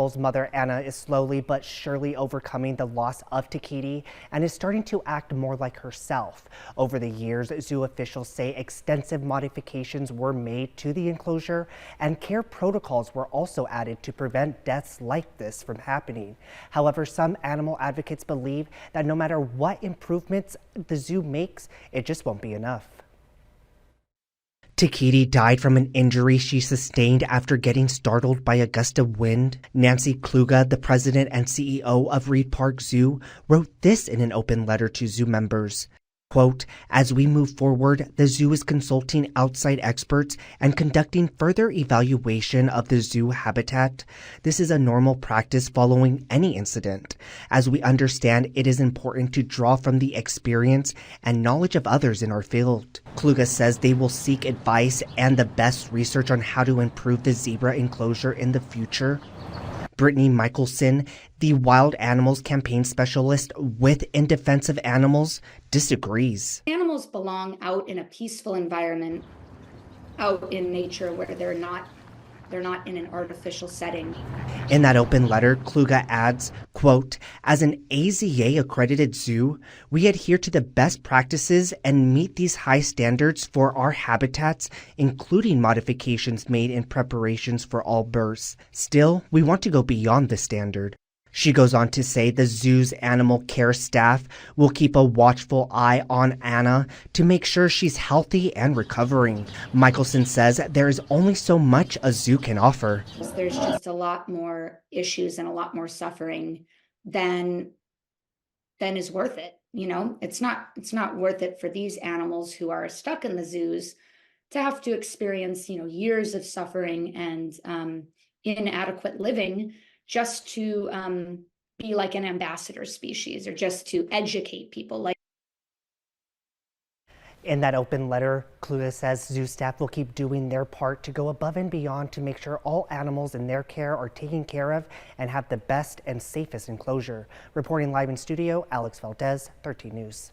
Mother Anna is slowly but surely overcoming the loss of Takiti and is starting to act more like herself. Over the years, zoo officials say extensive modifications were made to the enclosure and care protocols were also added to prevent deaths like this from happening. However, some animal advocates believe that no matter what improvements the zoo makes, it just won't be enough. Takiti died from an injury she sustained after getting startled by a gust of wind. Nancy Kluge, the president and CEO of Reid Park Zoo, wrote this in an open letter to zoo members. Quote, "As we move forward, the zoo is consulting outside experts and conducting further evaluation of the zoo habitat. This is a normal practice following any incident. As we understand, it is important to draw from the experience and knowledge of others in our field." Kluge says they will seek advice and the best research on how to improve the zebra enclosure in the future. Brittany Michelson, the wild animals campaign specialist with In Defense of Animals, disagrees. Animals belong out in a peaceful environment, out in nature where they're not in an artificial setting. In that open letter, Kluge adds, quote, "As an AZA accredited zoo, we adhere to the best practices and meet these high standards for our habitats, including modifications made in preparations for all births. Still, we want to go beyond the standard." She goes on to say the zoo's animal care staff will keep a watchful eye on Anna to make sure she's healthy and recovering. Michelson says there is only so much a zoo can offer. There's just a lot more issues and a lot more suffering than is worth it. You know, it's not worth it for these animals who are stuck in the zoos to have to experience, years of suffering and inadequate living just to be like an ambassador species or just to educate people. In that open letter, Kluge says zoo staff will keep doing their part to go above and beyond to make sure all animals in their care are taken care of and have the best and safest enclosure. Reporting live in studio, Alex Valdez, 13 News.